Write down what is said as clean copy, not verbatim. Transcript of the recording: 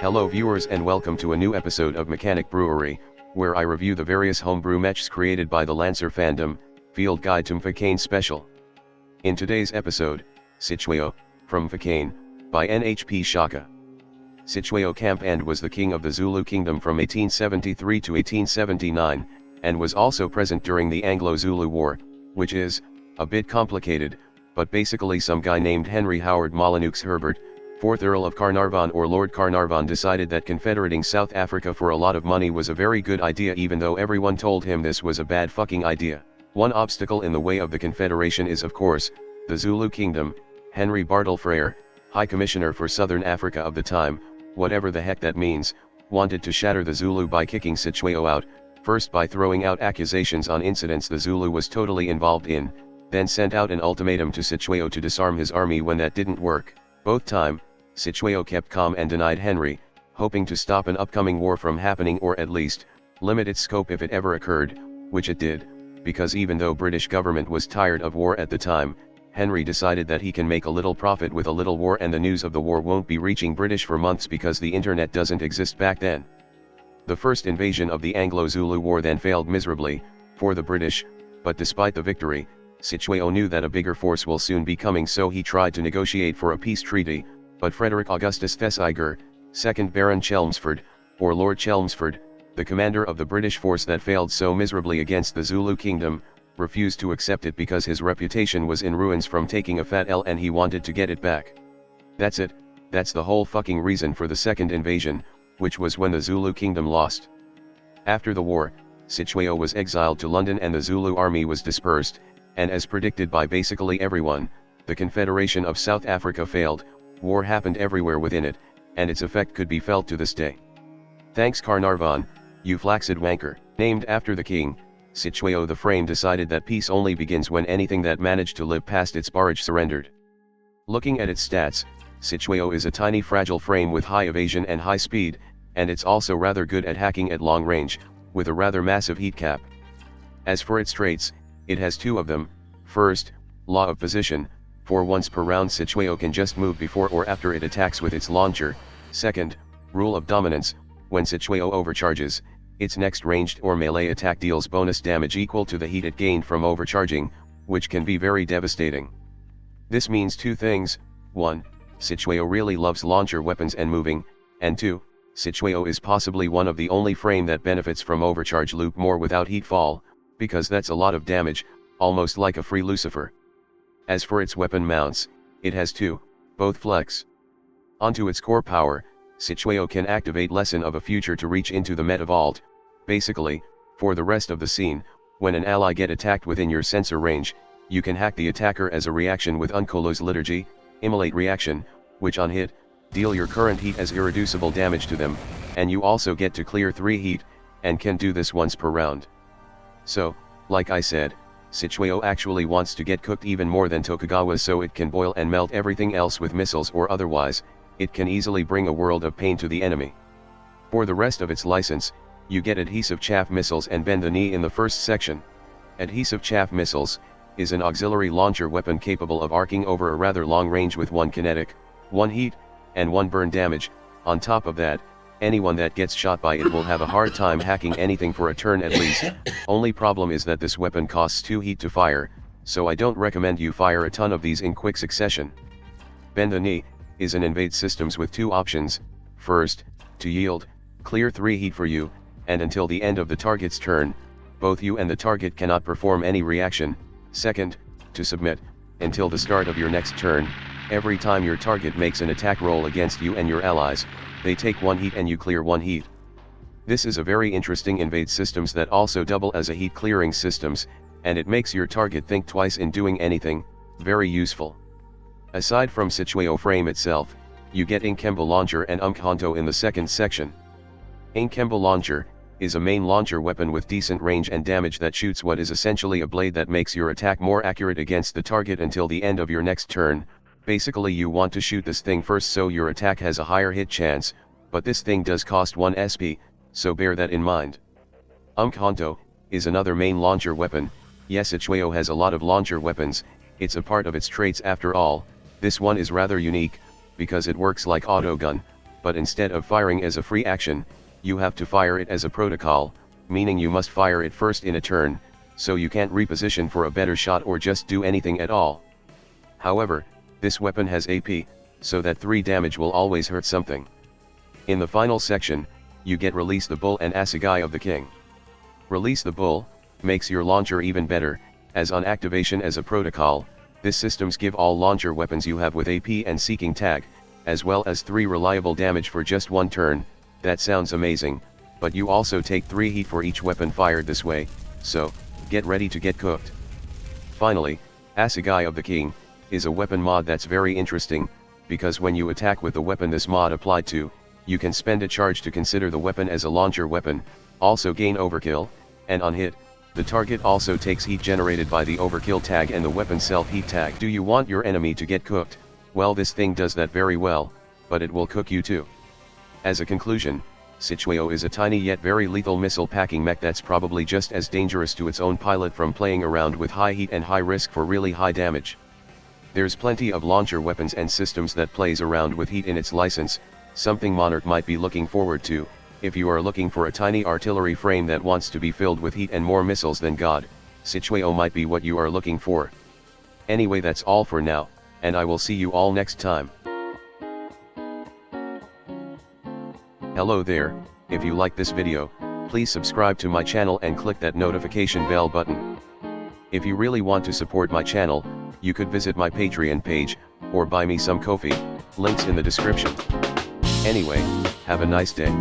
Hello viewers and welcome to a new episode of Mechanic Brewery, where I review the various homebrew mechs created by the Lancer fandom, Field Guide to Mfecane Special. In today's episode, Cetshwayo, from Mfecane, by NHP Shaka. Cetshwayo Campand was the king of the Zulu kingdom from 1873 to 1879, and was also present during the Anglo-Zulu War, which is a bit complicated, but basically some guy named Henry Howard Molyneux Herbert, 4th Earl of Carnarvon or Lord Carnarvon, decided that confederating South Africa for a lot of money was a very good idea, even though everyone told him this was a bad fucking idea. One obstacle in the way of the confederation is of course, the Zulu kingdom. Henry Bartle Frere, High Commissioner for Southern Africa of the time, whatever the heck that means, wanted to shatter the Zulu by kicking Cetshwayo out, first by throwing out accusations on incidents the Zulu was totally involved in, then sent out an ultimatum to Cetshwayo to disarm his army. When that didn't work, both time, Cetshwayo kept calm and denied Henry, hoping to stop an upcoming war from happening, or at least, limit its scope if it ever occurred, which it did, because even though British government was tired of war at the time, Henry decided that he can make a little profit with a little war, and the news of the war won't be reaching British for months because the internet doesn't exist back then. The first invasion of the Anglo-Zulu War then failed miserably, for the British, but despite the victory, Cetshwayo knew that a bigger force will soon be coming, so he tried to negotiate for a peace treaty, but Frederick Augustus Thesiger, 2nd Baron Chelmsford, or Lord Chelmsford, the commander of the British force that failed so miserably against the Zulu kingdom, refused to accept it because his reputation was in ruins from taking a fat L and he wanted to get it back. That's it, that's the whole fucking reason for the second invasion, which was when the Zulu kingdom lost. After the war, Cetshwayo was exiled to London and the Zulu army was dispersed, and as predicted by basically everyone, the Confederation of South Africa failed. War happened everywhere within it, and its effect could be felt to this day. Thanks Carnarvon, you flaccid wanker. Named after the king, Cetshwayo the Frame decided that peace only begins when anything that managed to live past its barrage surrendered. Looking at its stats, Cetshwayo is a tiny fragile frame with high evasion and high speed, and it's also rather good at hacking at long range, with a rather massive heat cap. As for its traits, it has two of them. First, law of position. For once per round Cetshwayo can just move before or after it attacks with its launcher. Second, rule of dominance. When Cetshwayo overcharges, its next ranged or melee attack deals bonus damage equal to the heat it gained from overcharging, which can be very devastating. This means two things: 1, Cetshwayo really loves launcher weapons and moving, and 2, Cetshwayo is possibly one of the only frame that benefits from overcharge loop more without heat fall, because that's a lot of damage, almost like a free Lucifer. As for its weapon mounts, it has two, both flex. Onto its core power, Cetshwayo can activate Lesson of a Future to reach into the meta vault. Basically, for the rest of the scene, when an ally get attacked within your sensor range, you can hack the attacker as a reaction with Unkolo's Liturgy, Immolate Reaction, which on hit, deal your current heat as irreducible damage to them, and you also get to clear 3 heat, and can do this once per round. So, like I said, Cetshwayo actually wants to get cooked even more than Tokugawa, so it can boil and melt everything else with missiles, or otherwise, it can easily bring a world of pain to the enemy. For the rest of its license, you get adhesive chaff missiles and bend the knee in the first section. Adhesive chaff missiles is an auxiliary launcher weapon capable of arcing over a rather long range with 1 kinetic, 1 heat, and 1 burn damage. On top of that, anyone that gets shot by it will have a hard time hacking anything for a turn at least. Only problem is that this weapon costs 2 heat to fire, so I don't recommend you fire a ton of these in quick succession. Bend the Knee is an invade systems with 2 options: first, to yield, clear 3 heat for you, and until the end of the target's turn, both you and the target cannot perform any reaction. Second, to submit, until the start of your next turn, every time your target makes an attack roll against you and your allies, they take 1 heat and you clear 1 heat. This is a very interesting invade systems that also double as a heat clearing systems, and it makes your target think twice in doing anything. Very useful. Aside from Cetshwayo frame itself, you get Inkemba launcher and Umkhonto in the second section. Inkemba launcher is a main launcher weapon with decent range and damage that shoots what is essentially a blade that makes your attack more accurate against the target until the end of your next turn. Basically you want to shoot this thing first so your attack has a higher hit chance, but this thing does cost 1 SP, so bear that in mind. Umkhonto is another main launcher weapon. Yes, Cetshwayo has a lot of launcher weapons, it's a part of its traits after all. This one is rather unique, because it works like auto gun, but instead of firing as a free action, you have to fire it as a protocol, meaning you must fire it first in a turn, so you can't reposition for a better shot or just do anything at all. However, this weapon has AP, so that 3 damage will always hurt something. In the final section, you get Release the Bull and Assegai of the King. Release the Bull makes your launcher even better, as on activation as a protocol, this systems give all launcher weapons you have with AP and Seeking Tag, as well as 3 reliable damage for just 1 turn. That sounds amazing, but you also take 3 heat for each weapon fired this way, so get ready to get cooked. Finally, Assegai of the King is a weapon mod that's very interesting, because when you attack with the weapon this mod applied to, you can spend a charge to consider the weapon as a launcher weapon, also gain overkill, and on hit, the target also takes heat generated by the overkill tag and the weapon self-heat tag. Do you want your enemy to get cooked? Well, this thing does that very well, but it will cook you too. As a conclusion, Cetshwayo is a tiny yet very lethal missile packing mech that's probably just as dangerous to its own pilot from playing around with high heat and high risk for really high damage. There's plenty of launcher weapons and systems that plays around with heat in its license, something Monarch might be looking forward to. If you are looking for a tiny artillery frame that wants to be filled with heat and more missiles than God, Cetshwayo might be what you are looking for. Anyway, that's all for now, and I will see you all next time. Hello there, if you like this video, please subscribe to my channel and click that notification bell button. If you really want to support my channel, you could visit my Patreon page, or buy me some coffee, links in the description. Anyway, have a nice day.